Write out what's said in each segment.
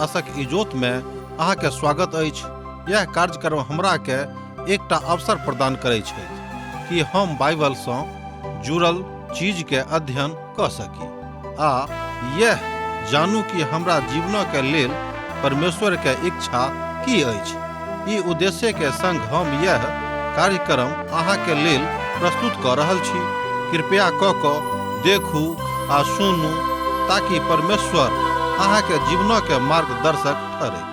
आशक इजोत में अहाँ के स्वागत अछि। यह कार्यक्रम हमरा के एकटा अवसर प्रदान करै छै कि हम बाइबल सँ जुड़ल चीज के अध्ययन क सकी आ यह जानू कि हमरा जीवन के लेल परमेश्वर के इच्छा की अछि। ई उद्देश्य के संग हम यह कार्यक्रम अहाँ के लेल प्रस्तुत क रहल छी। कृपया क देखू आ सुनू ताकि परमेश्वर अहाँ के जीवन के मार्गदर्शक ठहरे।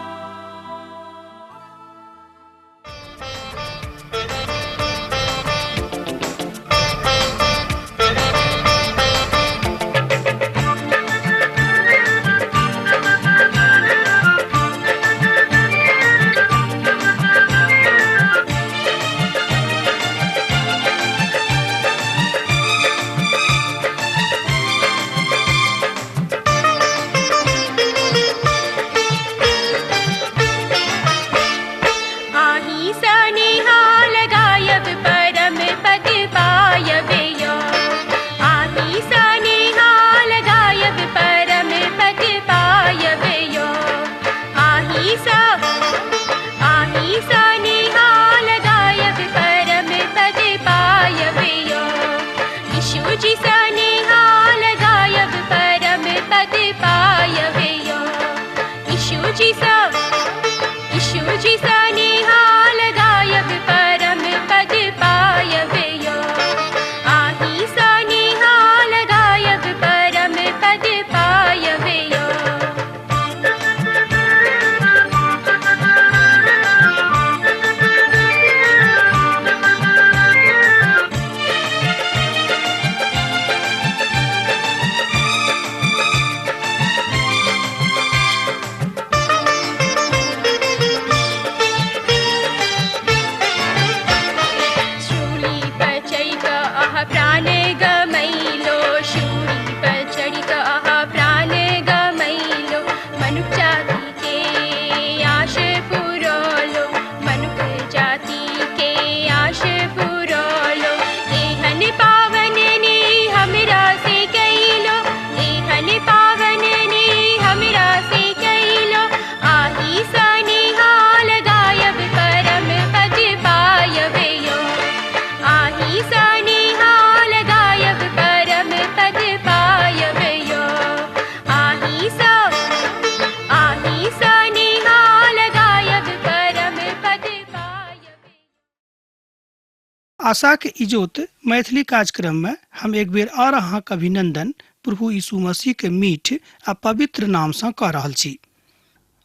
आशा के इजोत मैथिली कार्यक्रम में हम एक बेर और अहाँक अभिनंदन प्रभु यीशु मसीह के मीठ आ पवित्र नाम से कह रहल छी।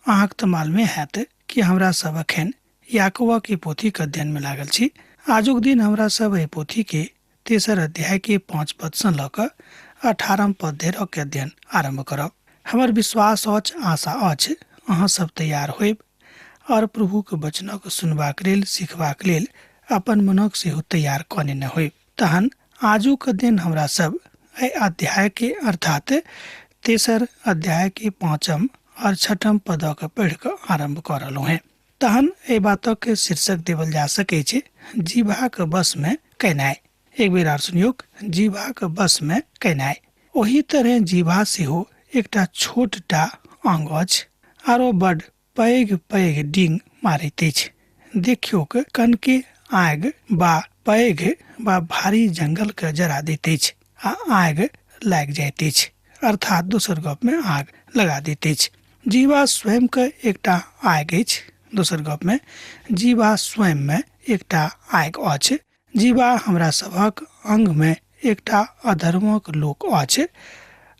अहाँक तऽ मालूमे हैत कि हमरा सब अखन याकूब के पोथी के अध्ययन में लागल छी। आजुक दिन हमरा सब एहि पोथी के 3 अध्याय के 5 पद से लऽ कऽ 18 पद धरि के अध्ययन आरंभ करब। हमर विश्वास अछि, आशा अछि अहाँ सब तैयार होयब और प्रभु के वचनक सुनबाक लेल सिखबाक लेल अपन मनक सेहो तैयार कने न होय। तहन आजुक दिन हमरा सब एहि अध्याय के अर्थात 3 अध्याय के 5 और 6 पद के पढ़ के आरंभ कर रहलो हैं। तहन एहि बातक के शीर्षक देवल जा सके छै जीवा के बस में केनाय। एक बेर आर सुनियो, जीवा के बस में केनाय। ओही तरह जीवा सेहो एकटा छोटटा अंग अछि आरो बड़ पैघ पैघ डिंग मारैत अछि। देखियो कनके आग बा पैघ बा भारी जंगल के जरा दैत अछि आ आग लाग जाइत अछि, अर्थात दोसर गप में आग लगा दैत अछि। जीवा स्वयं के एकटा आग अछि। दोसर गप में जीवा स्वयं में एकटा आग अछि। जीवा हमरा सबक अंग में एकटा अधर्मक लोक अछि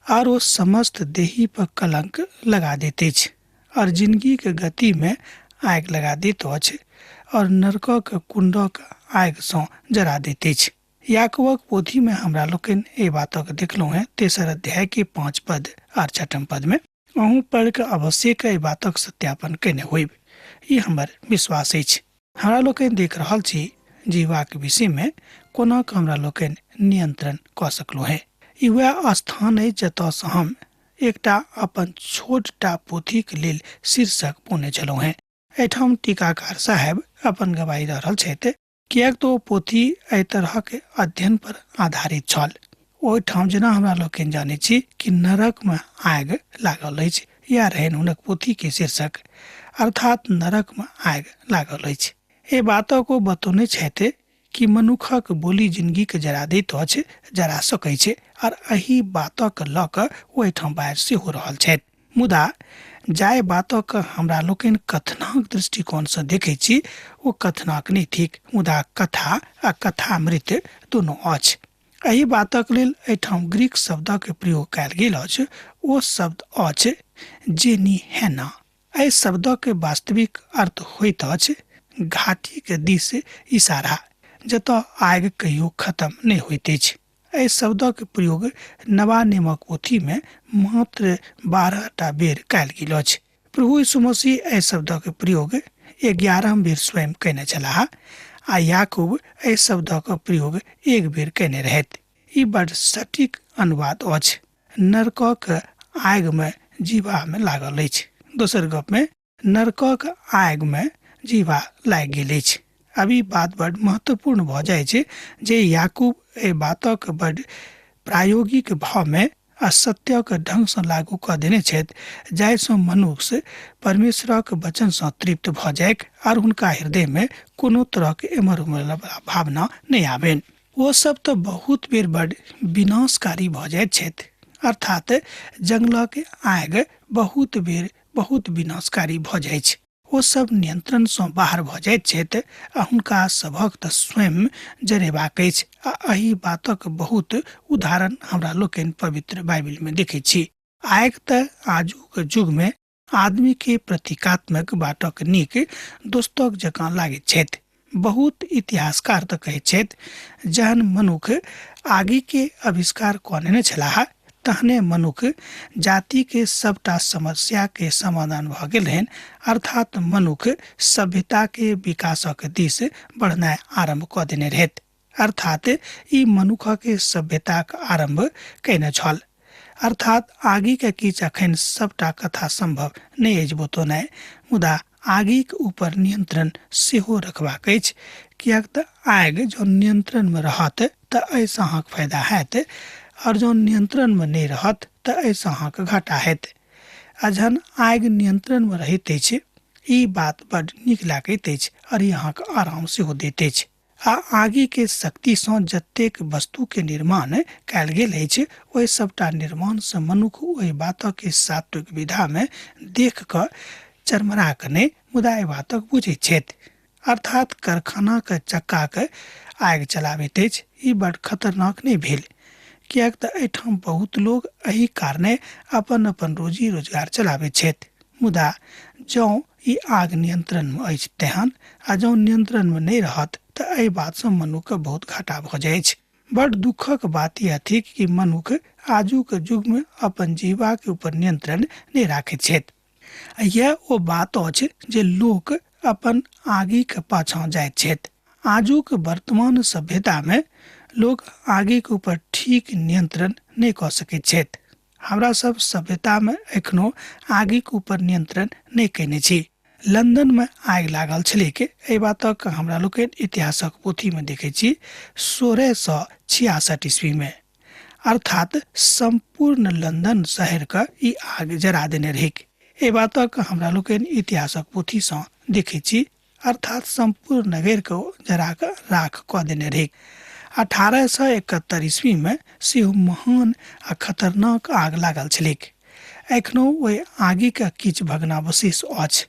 और वो समस्त देही पर कलंक लगा दैत अछि और जिंदगी के गति में आग लगा दैत अछि और नरकक कुंडक आग सँ जरा दैत अछि। याकूबक पोथी में हमरा लोकन ए बातक देखलहुँ हैं 3 अध्याय के 5 पद और 6 पद में। अहूँ पढ़ के अवश्य ए बातक सत्यापन केने होइब, ई हमर विश्वास अछि। हमरा लोकन देख रहल छी जीवा के विषय में कोना हमरा लोकन नियंत्रण क सकलहुँ हैं। ई वह स्थान है जतऽ से हम एकटा अपन छोटटा पोथी के लेल शीर्षक पोने छलहुँ हैं। एठाम टीकाकार साहब अपन गवाही दऽ रहल छथि, कियाक तो पोथी एहि तरह के अध्ययन पर आधारित छल। ओहिठाम जेना हमरा लोकनि जानै छी कि नरक में आग लागल अछि या रहन हुनक पोथी के शीर्षक अर्थात नरक में आग लागल अछि। ए बातों को बतौने छथि कि मनुखक बोली जिंदगी के जरा दैत अछि, जरा सकै छै और एही बातक लऽ कऽ ओहिठाम बाहर सेहो रहल छथि। मुदा जाय बातक हमरा लोकनि कथनक दृष्टिकोण से देखै छी ओ कथनक नहि थिक, मुदा कथा आ कथामृत दुनू अछि। एही बातक लेल एहिठाम ग्रीक शब्दक प्रयोग कयल गेल अछि। ओ शब्द अछि जेनीहेना। एहि शब्दक वास्तविक अर्थ होइत अछि घाटी के दिस इशारा, जतऽ आग कहियो खत्म नहीं होइत अछि। एहि शब्दक प्रयोग नवा नियमक पोथी में मात्र 12टा बेर कयल गेल अछि। प्रभु यीशु मसीह एहि शब्दक प्रयोग 11 बेर स्वयं कयने छलाह आ याकूब एहि शब्दक प्रयोग 1 बेर कयने रहथि। ई बड़ सटीक अनुवाद अछि। नरकक आग में जीवा में लागल अछि। दोसर गप में नरकक आग में जीवा लागि गेल अछि। अब ई बात बड़ महत्वपूर्ण भ जाय छै जे याकूब ए बातक बड़ प्रायोगिक भाव में आ सत्यक ढंग से लागू क देने छथि, जाहिसँ मनुष्य परमेश्वरक वचन से तृप्त भ जायक और हुनका हृदय में कोनो तरह के एमर उमर भावना नहीं आबेन। वो सब तो बहुत बेर बड़ विनाशकारी भ जाइत छथि, अर्थात जंगलक आग बहुत बेर बहुत विनाशकारी भ जाय छै। ओ सब नियंत्रण से बाहर भ जाइत छथि आ हुनका सभक त स्वयं जरेबाक अछि। आ एही बातक बहुत उदाहरण हमरा लोकनि पवित्र बाइबल में देखै छी। आग त आजुक युग में आदमी के प्रतीकात्मक बातक नीक दोस्तक जकाँ लागैत छथि। बहुत इतिहासकार त कहैत छथि जहन मनुख आगि के आविष्कार कने छलाह तहने मनुख जाति के सबटा समस्या के समाधान भ गेल रहन, अर्थात मनुख सभ्यता के विकासक दिस बढ़नाय आरंभ क देने रहथि। अर्थात ई मनुख के सभ्यताक आरंभ कयने छल। अर्थात आगि के किछ अखन सबटा कथा संभव नहीं अछि बतौनाय, मुदा आगिक ऊपर नियंत्रण सेहो रखबाक अछि, कियाक त आग जो नियंत्रण में रहत त एहिसँ अहाँक फायदा हैत और जो नियंत्रण में नहीं रहत त एहिसँ अहाँक घाटा हैत। आ जहन आग नियंत्रण में रहैत अछि ई बात बड़ नीक लागैत अछि और ई अहाँक आराम सेहो दैत अछि। आ आगि के शक्ति से जतेक वस्तु के निर्माण कयल गेल अछि ओहि सबटा निर्माण से मनुख ओहि बातक के सात्विक विधा में देख क चरमरा क नहीं, मुदा एहि बातक बुझैत छथि। अर्थात कारखाना के चक्का के आग चलाबैत अछि। ई बड़ खतरनाक नहीं भेल, कियाक त एहिठाम बहुत लोग एही कारणे अपन अपन रोजी रोजगार चलाबैत छथि। मुदा जँ ई आग नियंत्रण में अछि तेहन आ जँ नियंत्रण में नहीं रहत त एहि बात से मनुख के बहुत घाटा भ जाय छै। बड़ दुखक बात यह थी कि मनुख आजुक युग में अपन जीवा के ऊपर नियंत्रण नहीं राखैत छथि। यह ओ बात अछि जे लोक अपन आगि के पाछा जाइत छथि। आजुक वर्तमान सभ्यता में लोग आगि के ऊपर ठीक नियंत्रण नहीं क सकैत छथि। हमरा सब सभ्यता में एखनो आगि के ऊपर नियंत्रण नहीं कयने छी। लंदन में आग लागल छलै के एहि बातक हमरा लोग इतिहासक पोथी में देखे छी 1666 ईस्वी में, अर्थात संपूर्ण लंदन शहर का ई आग जरा देने रहे। ए बातक हमरा लोग इतिहासक पोथी से देखे छी, अर्थात संपूर्ण नगर को जरा कर राख क देने रहे। 1871 ईस्वी में सेहो महान आ खतरनाक आग लागल छलै। एखनो ओहि आगि के किछ भग्नावशेष अछि।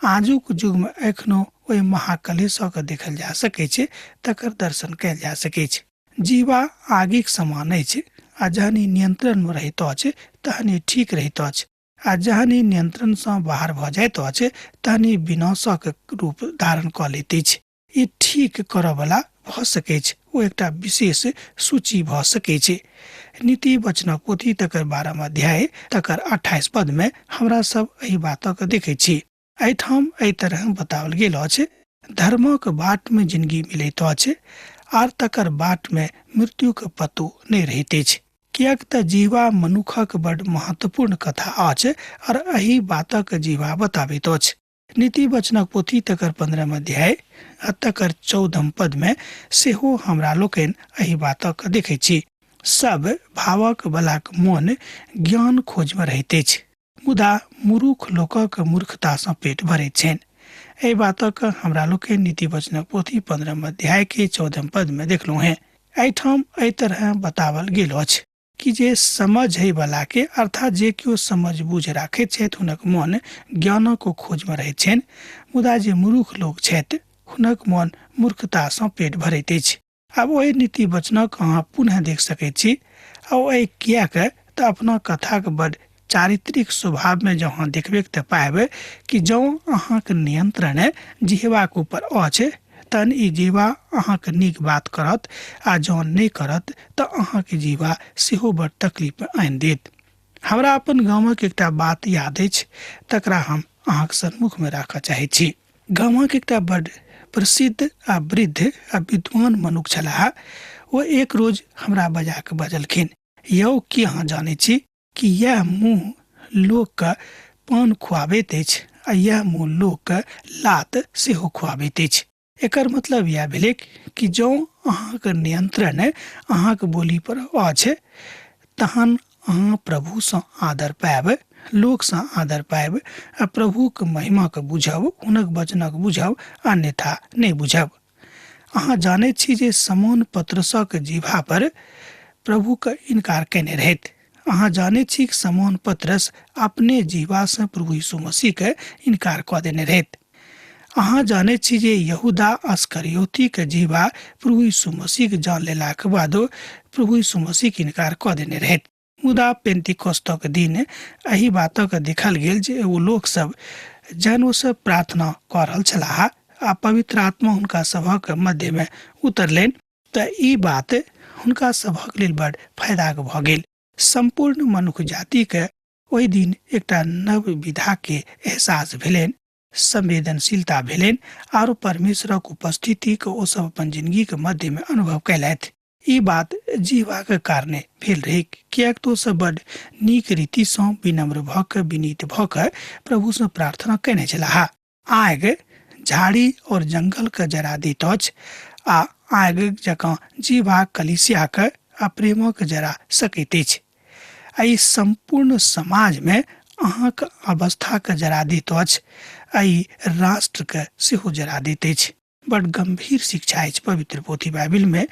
आजुक युग में एखनो ओहि महाकलेशक देखल जा सकै छै, तकर दर्शन कयल जा सकै छै। जीवा आगिक समान अछि आ जहन ई नियंत्रण में रहैत अछि तहन ई ठीक रहैत अछि, आ जहन ई नियंत्रण से बाहर भ जाइत अछि तहन ई विनाशक रूप धारण क लैत अछि। ई ठीक करऽ वाला भ सकै छै, ओ एकटा विशेष सूची भ सकै छै। नीति वचनक पोथी तकर 12 अध्याय तकर 28 पद में हमरा सब एही बातक देखै छी। एहिठाम एहि तरह बताओल गेल अछि, धर्मक बाट में जिंदगी मिलैत अछि आर तकर बाट में मृत्यु के पतो नहीं रहैत अछि। कियाक त जीवा मनुखक बड़ महत्वपूर्ण कथा अछि और एही बातक जीवा बताबैत अछि। नीति वचनक पोथी तकर 15 अध्याय आ तकर 14 पद में सेहो हमरा लोकनि एही बातक देखै छी। सब भावक बलाक मोन ज्ञान खोज में रहैत अछि, मुदा मूर्ख लोकक मूर्खता सँ पेट भरै छनि। एहि बातक हमरा लोग के नीति वचनक पोथी 15 अध्याय के 14 पद में देखलहुँ हैं। एहिठाम एहि तरह बतावल गेल अछि कि जे समझै वाला के अर्थात जे केओ समझ बूझ राखैत छथि हुनक मन ज्ञानक खोज में रहैत छनि, मुदा जे मूर्ख लोक छथि हुनक मन मूर्खता सँ पेट भरैत अछि। आब ओहि नीति वचनक अहाँ पुनः देख सकैत छी। आ एहि किएक तऽ अपना कथाक बड़ चारित्रिक स्वभाव में जँ अहाँ देखबै तऽ पाएब कि जँ अहाँक नियंत्रण जिह्वाक ऊपर अछि तहन ई जीवा अहाँके नीक बात करत, आ जँ नहि करत तऽ अहाँके जीवा सेहो बड़ तकलीफ में आनि देत। हमरा अपन गामक एकटा बात याद अछि, तकरा हम अहाँके सम्मुख में राखऽ चाहै छी। गामक एकटा बड़ प्रसिद्ध आ वृद्ध आ विद्वान मनुष्य छलाह। ओ एक रोज हमरा बजा कऽ बजलखिन, यौ की अहाँ जानै छी कि यह मुँह लोक के पान खुआबैत अछि आ यह मुँह लोक के लात सेहो खुआबैत अछि। एकर मतलब यह भेलै कि जँ अहाँके नियंत्रण अहाँके बोली पर अछि तहन अहाँ प्रभु सँ आदर पाएब, लोक सँ आदर पाएब आ प्रभुक महिमा के बुझब, हुनक वचनक बुझब, अन्यथा नहि बुझब। अहाँ जानैत छी जे समौन पत्रसक जीभा पर प्रभु के इनकार केने रहैत। अहाँ जानैत छी कि समौन पत्रस अपने जीवा से प्रभु यीशु मसीह के इनकार कऽ देने रहैत। अहाँ जानैत छी जे यहूदा अस्करियोती के जीवा प्रभु यीशु मसीह के जान लेलाक बादो प्रभु यीशु मसीह के इनकार कऽ देने रहैत। मुदा पेंतीकोस्तक दिन एहि बातक देखल गेल जे ओ लोक सब जहन ओ सब प्रार्थना कऽ रहल छलाह आ पवित्र आत्मा हुनका सभक मध्य में उतरलनि तऽ ई बात हुनका सभक लेल बड़ फायदाक भऽ गेल। संपूर्ण मनुष्य जाति के ओहि दिन एकटा नव विधा के एहसास भेलनि, संवेदनशीलता भेलनि आरो परमेश्वरक उपस्थिति के ओ सब अपन जिंदगी के मध्य में अनुभव कैलथि। ई बात जीवा के कारणे भेल रही, किएक तो सब बड़ नीक रीति सँ विनम्र भऽ कऽ विनीत भऽ कऽ प्रभु सँ प्रार्थना केने छलाह। आग झाड़ी और जंगल के जरा दैत अछि आ आग जकाँ जीवा कलीसिया के आ प्रेमक जरा सकैत अछि। एहि संपूर्ण समाज में अहाँक अवस्था के जरा दैत अछि, एहि राष्ट्र के सेहो जरा दैत अछि। बड़ गंभीर शिक्षा अछि पवित्र पोथी बाइबिल में।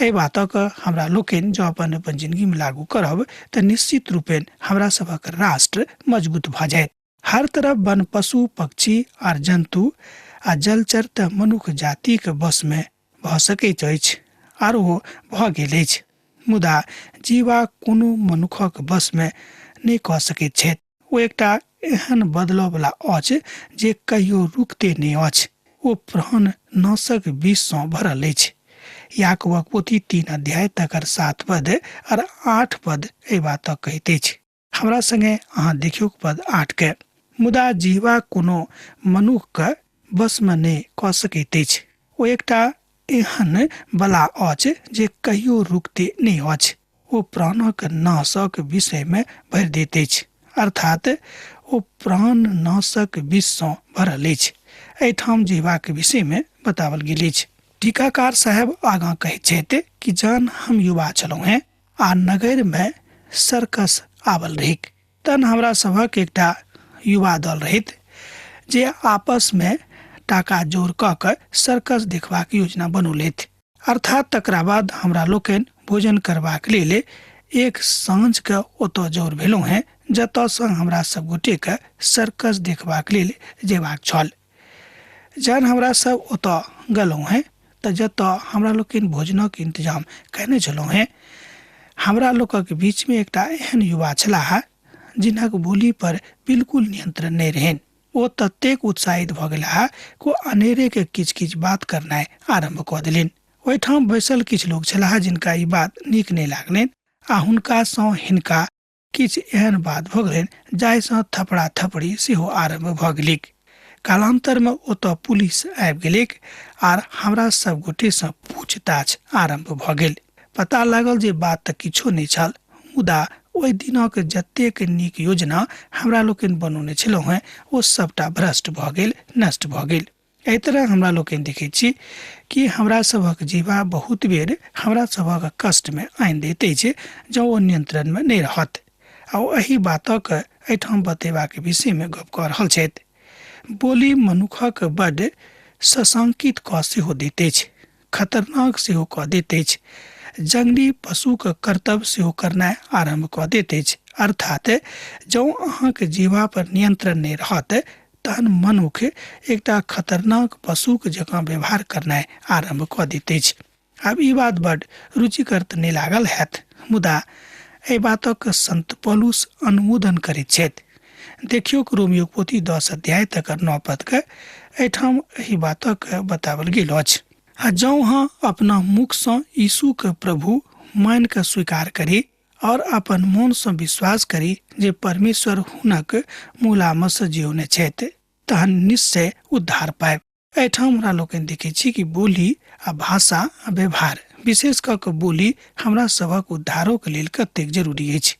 एहि बातक हमरा लोकनि जँ अपन अपन जिंदगी में लागू करब तऽ निश्चित रूपेण हमरा सभक राष्ट्र मजबूत भऽ जायत। हर तरफ वन पशु पक्षी आर जंतु आ जलचर तऽ मनुष्य जाति के बस में भऽ सकैत अछि आर ओ भऽ गेल अछि, मुदा जीवा कोनो मनुखक बस में नहि कऽ सकैत छथि। ओ एकटा एहन बदलाव वाला अछि जे कहियो रुकते नहि अछि। ओ प्राण नाशक विष सँ भरल अछि। याकूबक पोथी 3 अध्याय तकर 7 पद और 8 पद एहि बातक कहैत अछि। हमरा संगे अहाँ देखियौ पद 8 के, मुदा जीवा कोनो मनुख के बस में नहि कऽ सकैत अछि। ओ एकटा एहन बला अछि जे कहियो रुकते नहि अछि। ओ प्राणक नाशक विषय में भरि दैत अछि, अर्थात ओ प्राण नाशक विष सँ भरल अछि। एहिठाम जीवाक विषय में बतावल गेल अछि। टीकाकार साहब आगाँ कहैत छथि कि जहन हम युवा छलहुँ हैं आ नगर में सर्कस आवल रहिक, तहन हमरा सभक एकटा युवा दल रहित जे आपस में टाका जोड़ कऽ कऽ सर्कस देखबाक योजना बनौलथि। अर्थात तकरा बाद हमरा लोकनि भोजन करबाक लेल एक साँझ के ओतऽ जोड़ भेलहुँ हैं, जतऽ सँ हमरा सब गोटे के सर्कस देखबाक लेल जेबाक छल। जहन हमरा सब ओतऽ गेलहुँ हैं तऽ जतऽ हमरा लोकनि भोजनक इंतजाम कयने छलहुँ हैं, हमरा लोकक बीच में एकटा एहन युवा छलाह जिनक बोली पर बिल्कुल नियंत्रण नहि रहनि। ओ ततेक उत्साहित भऽ गेलाह कि अनेरे के किछ किछ बात करनाइ आरंभ कऽ देलनि। ओहिठाम बैसल किछु लोग छलाह जिनका ई बात नीक नहि लागलनि आ हुनका सँ हिनका किछ एहन बात भऽ गेलनि जाहि सँ थपड़ा थपड़ी सेहो आरंभ भऽ गेलिक। कालांतर में ओतऽ पुलिस आबि गेलिक आर हमरा सब गोटे सँ पूछताछ आरंभ भऽ गेल। पता लागल जे बात तऽ किछो नहि छल, मुदा ओहि दिनक जतेक नीक योजना हमरा लोकनि बनौने छलहुँ हैं ओ सबटा भ्रष्ट भऽ गेल, नष्ट भऽ गेल। एहि तरह हमरा लोकनि देखैत छी कि हमरा सभक जीवा बहुत बेर हमरा सभक कष्ट में आनि दैत अछि जँ ओ नियंत्रण में नहि रहत। आ एही बातक एठाम बतेबाक विषय में गप कऽ रहल छथि। बोली मनुखक बड्ड सशंकित कऽ सेहो दैत अछि, खतरनाक सेहो कऽ दैत अछि, जंगली पशुक कर्तव्य सेहो करनाइ आरंभ कऽ दैत अछि। अर्थात जँ अहाँक जीवा पर नियंत्रण नहि रहत तहन मनुख एकटा खतरनाक पशुक जकाँ व्यवहार करनाइ आरंभ कऽ दैत अछि। आब ई बात बड्ड रुचिकर तऽ नहि लागल हैत, मुदा एहि बातक संत पौलुस अनुमोदन करैत छथि। देखियौ रोमियो पोथी 10 अध्याय तकर 9 पद के एठाम एहि बातक बतावल गेल अछि। आ जँ अहाँ अपना मुख सँ यीशु के प्रभु मान कऽ स्वीकार करी और अपन मन सँ विश्वास करी जे परमेश्वर हुनक मूलामे सँ जियौने छथि तहन निश्चय उद्धार पायब। एहिठाम हमरा लोकनि देखै छी कि बोली आ भाषा आ व्यवहार, विशेष कऽ कऽ बोली हमरा सभक उद्धारोक लेल कतेक जरूरी अछि।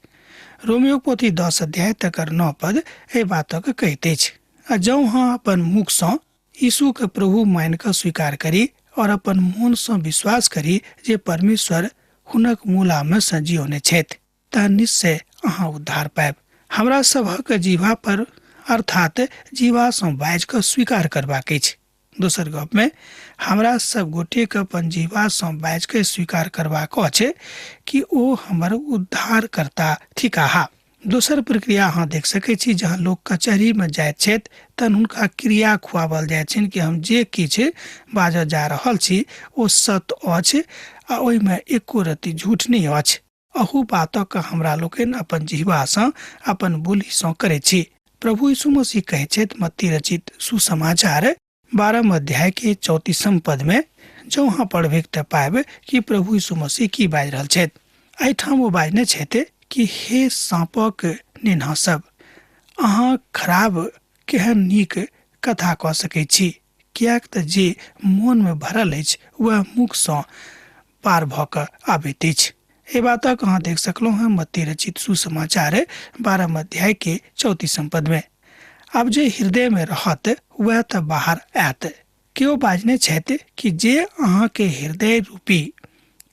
रोमियो पोथी 10 अध्याय तकर 9 पद एहि बातक कहैत अछि। आ जँ अहाँ अपन मुख सँ यीशु के प्रभु मान कऽ स्वीकार करी और अपन मन सँ विश्वास करी जे परमेश्वर हुनक मूलामे सँ जियौने छथि तहन निश्चय अहाँ उद्धार पायब। हमरा सभक जीवा पर अर्थात जीवा सँ बाजि कऽ स्वीकार करबाक अछि। दोसर गप में हमरा सब गोटे के अपन जीवा सँ बाजि कऽ स्वीकार करबाक अछि कि ओ हमर उद्धार करता थिकाहा। दोसर प्रक्रिया अहाँ देख सकै छी, जहाँ लोग कचहरी में जाइत छथि तहन हुनका क्रिया खुआबल जाइत छनि कि हम जे किछु बाजऽ जा रहल छी ओ सत्य अछि आ ओहिमे एको रत्ती झूठ नहीं अछि। अहू बातक हमरा लोकनि अपन जिह्वा सँ अपन बोली सँ करै छी। प्रभु यीशु मसीह कहै छथि मत्ती रचित सुसमाचार 12 अध्याय के 34 पद में, जँ अहाँ पढ़बै तऽ पायब कि प्रभु यीशु मसीह की बाजि रहल छथि। एहिठाम ओ बाजने छथि कि हे साँपक नेन्हा सब, अहाँ खराब केहन नीक कथा कऽ सकैत छी, किएक तऽ जे मोन में भरल अछि वह मुख सँ पार भऽ कऽ आबैत अछि। एहि बातक अहाँ देख सकलहुँ हैं मत्ती रचित सुसमाचार 12 अध्याय के 34 पद में। आब जे हृदय में रहत वह तऽ बाहर आयत। केओ बाजने छथि कि जे अहाँ के हृदय रूपी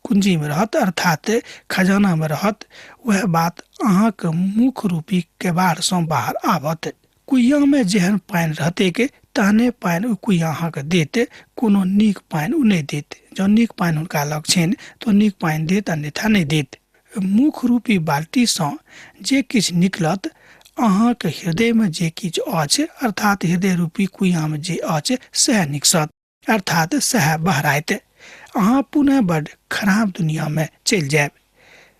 कुंजी में रहत अर्थात खजाना में रहत वह बात अहाँ के मुख रूपी केबाड़ सँ बाहर आबत। कुइया में जेहन पानि रहते के तहने पानि कुइया अहाँ के देत, कोनो नीक पानि उ नहीं देत। जँ नीक पानि हुनका लग छनि तो नीक पानि देत अन्यथा नहीं देत। मुख रूपी बाल्टी सँ जे किछु निकलत अहाँ के हृदय में जे किछु अछि अर्थात हृदय रूपी कुइया में जे अछि सएह निकसत अर्थात सएह बहराइत। अहाँ पुनः बड्ड खराब दुनिया में चलि जायब।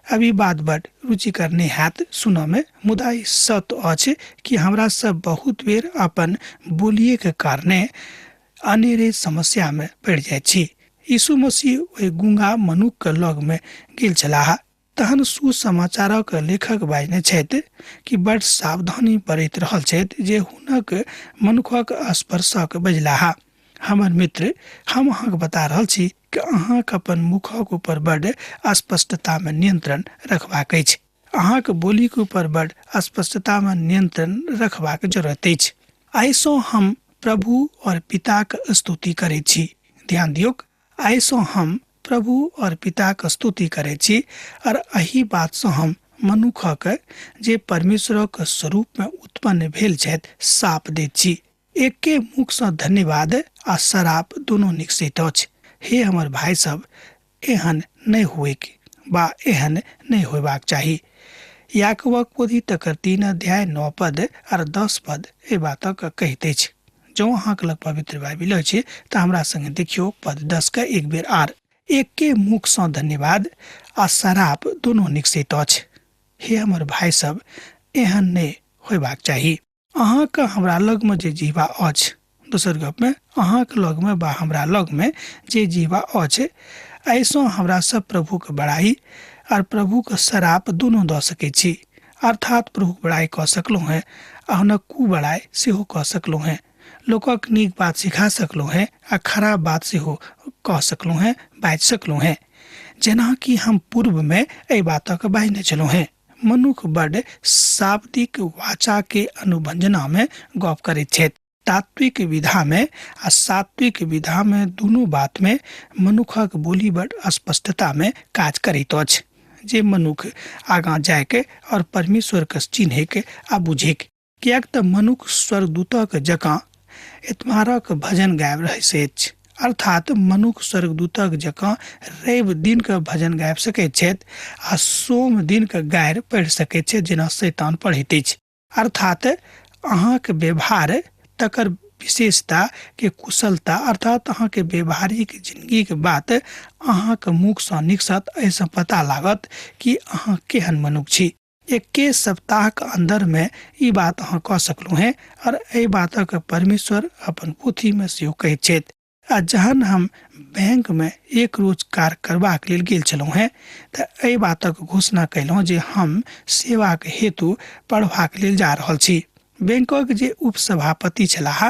अब ई बात बड्ड रुचिकर नहीं हैत सुनऽ में, मुदा ई सत्य अछि कि हमरा सब बहुत बेर अपन बोलिए के कारणे अनेरे समस्या में पड़ि जाइत छी। यीशु मसीह ओहि गूंगा मनुख के लग में गेल छलाह तहन सुसमाचारक लेखक बाजने छथि कि बड्ड सावधानी बरति रहल छथि जे हुनक मनुखक स्पर्शक बजलाहा। हमर मित्र, हम अहाँके बता रहल छी कि अहाँके अपन मुखक ऊपर बड्ड स्पष्टता में नियंत्रण रखबाक अछि। अहाँके बोलीके ऊपर बड्ड स्पष्टता में नियंत्रण रखबाक जरूरत अछि। आइसँ हम प्रभु और पिताके स्तुति करैत छी। ध्यान दियौक, आइसँ हम प्रभु और पिताके स्तुति करैत छी और एही बात सँ हम मनुखक जे परमेश्वरक स्वरूप में उत्पन्न भेल छथि साप दैत छी। एके मुख सँ धन्यवाद आ शराप दुनू निकसैत अछि। हे हमर भाई सब, एहन नहीं होइक बा एहन नहीं होयबाक चाही। याकूबक पोथी तकर 3 अध्याय 9 पद और 10 पद ए बातक कहैत अछि। जँ अहाँके लग पवित्र बाइबिल अछि तऽ हमरा संगे देखियौ पद 10 के एक बेर आर। एके मुख सँ धन्यवाद आ शराप दुनू निकसैत अछि। हे हमर भाई सब, एहन नहीं होयबाक चाही। अहाँके हमरा लग में जे जीवा अछि, दोसर गप में अहाँके लग में बा हमरा लग में जे जीवा अछि, ऐसो हमरा सब प्रभु के बड़ाई और प्रभु के शराप दुनू दऽ सकै छी। अर्थात प्रभु बड़ाई कऽ सकलहुँ हैं आ हुनक कु बड़ाई सेहो कऽ सकलहुँ हैं। लोकक नीक बात सिखा सकलहुँ हैं आ खराब बात सेहो कह सकलहुँ हैं, बाजि सकलहुँ हैं। जेना कि हम पूर्व में एहि बातक बाजने छलहुँ हैं। मनुख बड्ड शाब्दिक वाचा के अनुभंजना में गप करैत छथि। तात्विक विधा में आ सात्विक विधा में दुनू बात में मनुखक बोली बड्ड स्पष्टता में काज करैत अछि। जे मनुख आगाँ जाके और परमेश्वर के चिन्हे के आ बुझे के। कियाक त मनुख स्वर्गदूतक जकाँ एतमारक भजन गाबि रहैत अछि, अर्थात मनुख स्वर्गदूतक जकाँ रवि दिन के भजन गाबि सकैत छथि आ सोम दिन के गारि पढ़ि सकैत छथि जेना शैतान पढ़ैत अछि। अर्थात अहाँके व्यवहार तकर विशेषता के कुशलता अर्थात अहाँके व्यवहारिक जिंदगी के बात अहाँके मुख से निकसत, ऐसा पता लागत कि अहाँ केहन मनुख छी। एके सप्ताह के अंदर में ई बात अहाँ कह सकलू हैं और ए बातक परमेश्वर अपन पोथी में सेहो कहैत छथि। आ जहन हम बैंक में एक रोज कार्य करबाक लेल गेल छलहुँ हैं तऽ एहि बातक घोषणा कयलहुँ जे हम सेवाक हेतु पढ़बाक लेल जा रहल छी। बैंकक जे उपसभापति छलाह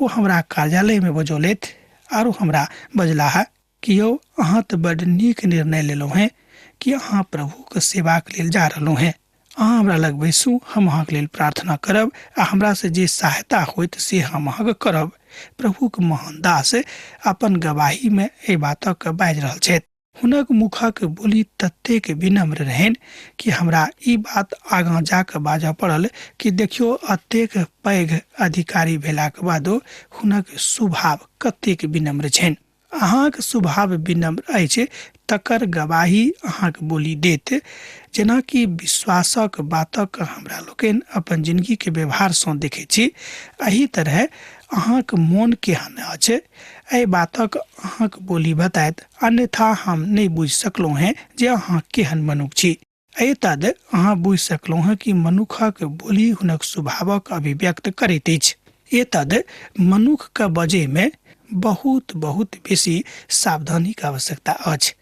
ओ हमरा कार्यालय में बजौलथि आरो हमरा बजलाह कि यौ अहाँ तऽ बड नीक निर्णय लेलहुँ हैं कि अहाँ प्रभु के सेवाक लेल जा रहलहुँ हैं। अहाँ हमरा लग बैसू, हम अहाँके लेल प्रार्थना करब आ हमरा से जे सहायता होइत से हम अहाँके करब। प्रभु के महान दास अपन गवाही में एहि बातक बाजि रहल छथि। हुनक मुखक बोली ततेक विनम्र रहनि कि हमरा ई बात आगाँ जाके बाजऽ पड़ल कि देखियो अतेक पैघ अधिकारी भेलाक बादो हुनक स्वभाव कतेक विनम्र छनि। अहाँक स्वभाव विनम्र अछि तकर गवाही अहाँक बोली देत। जेनाकि विश्वासक बातक हमरा लोकनि अपन जिंदगी के व्यवहार सँ देखै छी, एही तरह अहाँक मोन केहन अछि एहि बातक अहाँक बोली बतायत, अन्यथा हम नहीं बुझ सकलहुँ हैं जे अहाँ केहन मनुख छी। एहि तद अहाँ बुझ सकलहुँ हैं कि मनुखक बोली हुनक स्वभावक अभिव्यक्त करैत अछि। एतद मनुख के बजे में बहुत बहुत बेसी सावधानी के आवश्यकता अछि।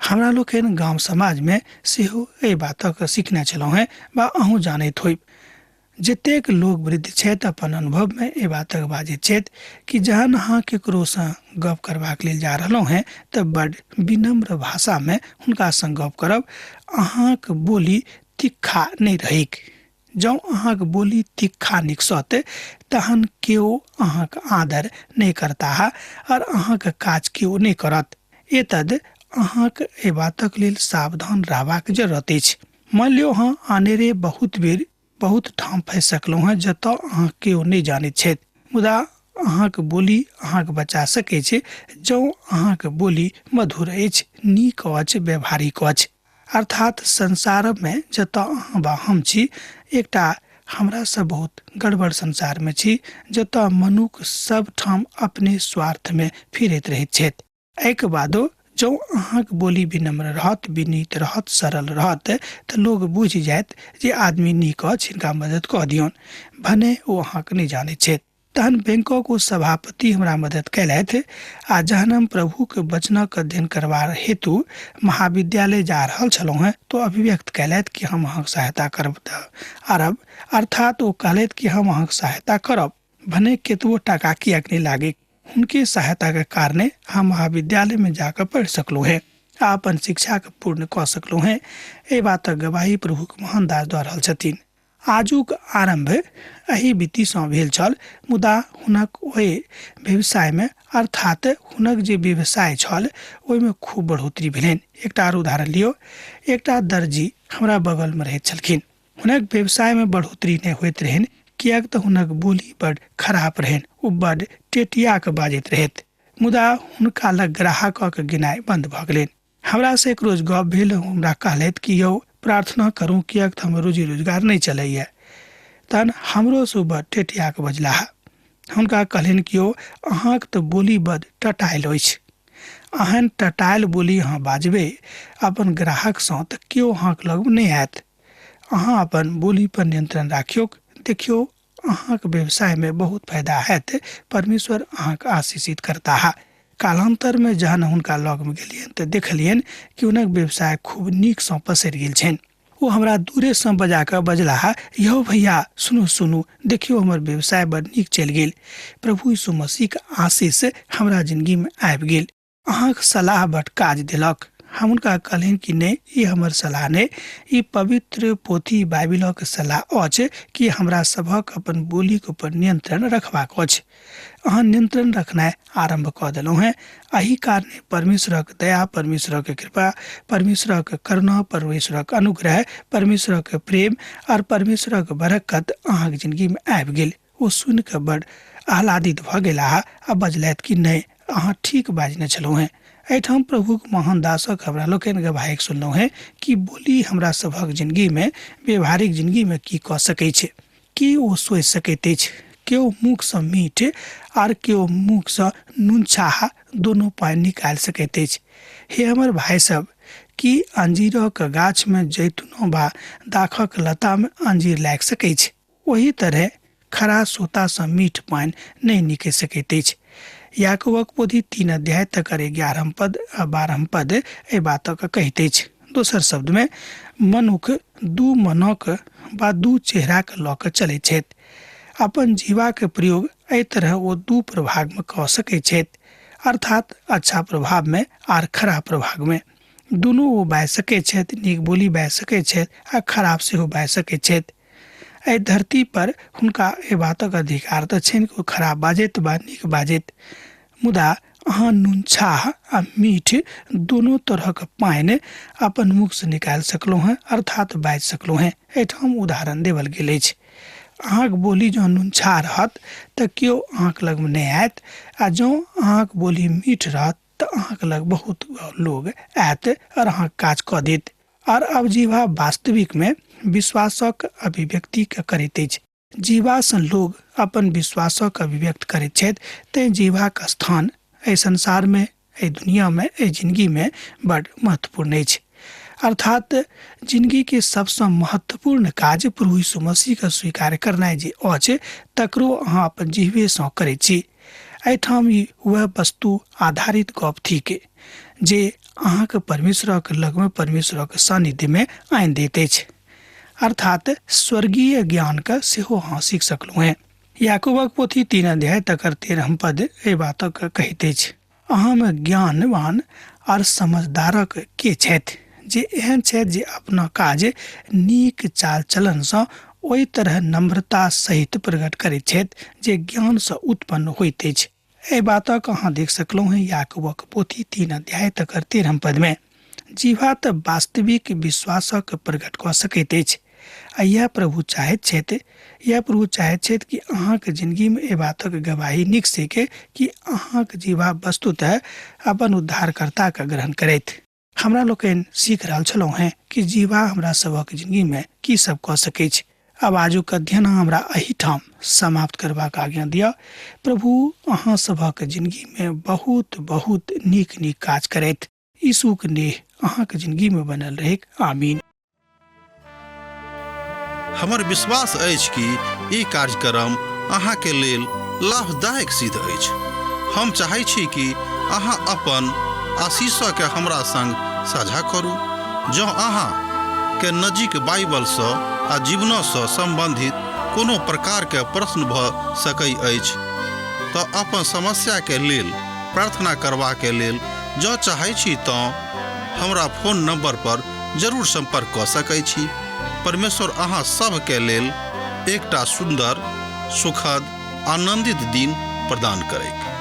हमरा लोकनि गाम समाज में सेहो एहि बातक सीखने छलहुँ हैं वा अहूँ जानैत होइब। जतेक लोग वृद्ध छथि अपन अनुभव में एहि बातक बाजैत छथि कि जहन अहाँ केकरो सँ गप करबाक लेल जा रहलहुँ हैं तऽ बड विनम्र भाषा में हुनका सँ गप करब। अहाँक बोली तिक्खा नहीं रहैक। जँ अहाँक बोली तिक्खा निकसत तहन केओ अहाँक आदर नहीं करताह और अहाँक काज केओ नहीं करत। एतद अहाँक एहि बातक लेल सावधान रहबाक जरूरत अछि। मान लियो अहाँ आनेरे बहुत बेर बहुत ठाम फंस सकलहुँ हैं जतऽ अहाँ केओ नहीं जानैत छथि, मुदा अहाँक बोली अहाँक बचा सकै छै जँ अहाँक बोली मधुर अछि, नीक अछि, व्यवहारिक अछि। अर्थात संसार में जतऽ अहाँ वा हम छी एकटा हमरा से बहुत गड़बड़ संसार में छी जतऽ मनुख सब ठाम अपने स्वार्थ में फिरैत रहैत छथि। एहिके बादो जँ अहाँक बोली विनम्र रहत, विनीत रहत, सरल रहत तऽ लोग बुझि जायत जे आदमी नीक अछि, हिनका मदद कऽ दियौन, भने ओ अहाँके नहीं जानैत छथि। तहन बैंकक ओ सभापति हमरा मदद कैलथि आ जहन हम प्रभु के वचनक अध्ययन करबा हेतु महाविद्यालय जा रहल छलहुँ हैं तो अभिव्यक्त कैलथि कि हम अहाँक सहायता करब अरब, अर्थात ओ कहलथि कि हम अहाँक सहायता करब, भने केतबो टाका किएक नहीं लागे। उनके सहायता के कारणे हम महाविद्यालय में जाकर पढ़ सकलहुँ हैं आ अपन शिक्षा के पूर्ण कऽ सकलहुँ हैं। एहि बातक गवाही प्रभु के महान दास दऽ रहल छथिन। आजुक आरंभ एही विधि सँ भेल छल, मुदा हुनक ओहि व्यवसाय में अर्थात हुनक जे व्यवसाय छल ओहि में खूब बढ़ोतरी भेलनि। एकटा और उदाहरण लियो। एकटा दर्जी हमरा बगल में रहैत छलखिन। हुनक व्यवसाय में बढ़ोतरी नहीं होइत रहनि कियाक तऽ हुनक बोली बड खराब रहनि। ओ बड टेटिया के बाजैत रहथि, मुदा हुनका लग ग्राहकक गिनाइ बंद भऽ गेलनि। हमरा से एक रोज गप भेल। हमरा कहलथि कि यौ प्रार्थना करूं कियाक तऽ हमर रोजी रोजगार नहीं चलैया। तहन हमरो से बड टेटिया के बजलाह। हुनका कहलनि कि यौ अहाँक तऽ बोली बड टटायल अछि। अहन टटायल बोली अहाँ बाजबै अपन ग्राहक सँ तऽ केओ अहाँक लग नहीं आयत। अहाँ अपन बोली पर नियंत्रण राखियौ, देखियौ अहाँक व्यवसाय में बहुत फायदा हैत, परमेश्वर अहाँक आशीषित करता है। कालांतर में जहन हुनका लग में गेलियनि तऽ देखलियनि कि हुनक व्यवसाय खूब नीक सँ पसरि गेल छनि। ओ हमरा दूरे सँ बजा कऽ बजलाह, यौ भैया सुनू सुनू, देखियौ हमर व्यवसाय बड़ नीक चलि गेल। प्रभु यीशु मसीह के आशीष हमरा जिंदगी में आबि गेल। अहाँक सलाह बड़ काज देलक। हम उनका कहलिन कि नहीं, ये हमर सलाह ने, ये पवित्र पोथी बाइबिल के सलाह अछि कि हमरा सबक अपन बोली के ऊपर नियंत्रण रखबाक अछि। अहाँ नियंत्रण रखनाइ आरंभ कऽ देलहुँ हैं। एही कारणे परमेश्वरक दया, परमेश्वरक कृपा, परमेश्वरक करुणा, परमेश्वरक अनुग्रह, परमेश्वरक प्रेम और परमेश्वरक बरकत अहाँके जिंदगी में आबि गेल। ओ सुनि कऽ बड़ आह्लादित भऽ गेलाह आ बजलथि कि नहीं, अहाँ ठीक बाजने छलहुँ हैं। एहिठाम प्रभुक महान दासक हमरा लोकनि गवाही सुनलहुँ हैं कि बोली हमरा सभक जिंदगी में, व्यवहारिक जिंदगी में की कऽ सकैत छै, की ओ सोचि सकैत अछि। केओ मुख से मीठ और केओ मुख से नूनछाहा दोनों पानि निकाल सकैत अछि। हे हमर भाई सब, कि अंजीरक गाछ में जैतूनो बा दाखक लता में अंजीर लागि सकैत छै, ओही तरह खरा सोता से मीठ पानि नहीं निकलि सकैत अछि। याकूबक पोथी 3 अध्याय तकर 11 पद आ 12 पद एहि बातक कहैत अछि। दोसर शब्द में मनुख दू मनक बा दू चेहरा के लऽ कऽ चलैत छथि। अपन जीवा के प्रयोग एहि तरह ओ दू प्रभाग में कऽ सकैत छथि, अर्थात अच्छा प्रभाव में आर खराब प्रभाव में। दुनू ओ बाजि सकैत छथि, नीक बोली बाजि सकैत छथि आ खराब सेहो बाजि सकैत छथि। एहि धरती पर हुनका एहि बातक अधिकार तऽ छनि कि ओ खराब बाजैत बा नीक बाजैत, मुदा अहाँ नूनछाह आ मीठ दोनों तरहक पानि अपन मुख से निकालि सकलहुँ हैं, अर्थात बाजि सकलहुँ हैं। एहिठाम उदाहरण देवल गेल अछि। अहाँक बोली जँ नूनछाह रहत तऽ केओ अहाँक लग नहीं आयत, आ जँ अहाँक बोली मीठ रहत तऽ अहाँक लग बहुत लोग आयत और अहाँक काज कऽ देत। और अब जीवा वास्तविक में विश्वासक अभिव्यक्ति करैत अछि। जीवा सँ लोग अपन विश्वासक अभिव्यक्त करैत छथि, तैं जीवाक स्थान एहि संसार में, एहि दुनिया में, एहि जिंदगी में बड़ महत्वपूर्ण अछि। अर्थात जिंदगी के सबसे महत्वपूर्ण काज प्रभु यीशु मसीह के स्वीकार करनाइ जे अछि, तकरो अहाँ अपन जिह्वे सँ करैत छी। एहिठाम ई वह वस्तु आधारित गप थिक जे अहाँके परमेश्वरक लग में, परमेश्वरक सानिध्य में आनि दैत अछि, अर्थात स्वर्गीय ज्ञान का सेहो अहाँ सीख सकलहुँ हैं। याकूबक पोथी 3 अध्याय तकर 13 पद एहि बातक कहैत अछि। अहाँ में ज्ञानवान और समझदारक के छथि, जे एहन छथि जे अपना काज नीक चाल चलन सँ ओहि तरह नम्रता सहित प्रकट करैत छथि जे ज्ञान सँ उत्पन्न होइत अछि। एहि बातक अहाँ देख सकलहुँ हैं याकूबक पोथी 3 अध्याय तकर 13 पद में। जीवा तऽ वास्तविक विश्वासक प्रकट कऽ सकैत अछि, आ यह प्रभु चाहैत छथि कि अहाँके जिंदगी में एहि बातक गवाही नीक सीखे कि अहाँके जीवा वस्तुतः अपन उद्धारकर्ता के ग्रहण करैत। हमरा लोकनि सीख रहल छलहुँ हैं कि जीवा हमरा सभक जिंदगी में की सब कऽ सकैत छै। अब आजुक अध्ययन हमरा एहिठाम समाप्त करबाक आज्ञा दिअ। प्रभु अहाँ सभक जिंदगी में बहुत बहुत नीक नीक काज करैत। यीशुक नेह अहाँके जिंदगी में बनल रहे। आमीन। हमर विश्वास अछि कि ई कार्यक्रम अहाँके लेल लाभदायक सिद्ध अछि। हम चाहै छी कि अहाँ अपन आशीषके हमरा संग साझा करू। जँ अहाँके नजीक बाइबल सँ आ जीवनसँ संबंधित कोनो प्रकारके प्रश्न भऽ सकैत अछि तऽ अपन समस्याके लेल प्रार्थना करबाके लेल जँ चाहै छी तऽ हमरा फोन नंबर पर जरूर संपर्क कऽ सकैत छी। परमेश्वर अहाँ सबके लेल एकटा सुंदर, सुखद, आनंदित दिन प्रदान करैक।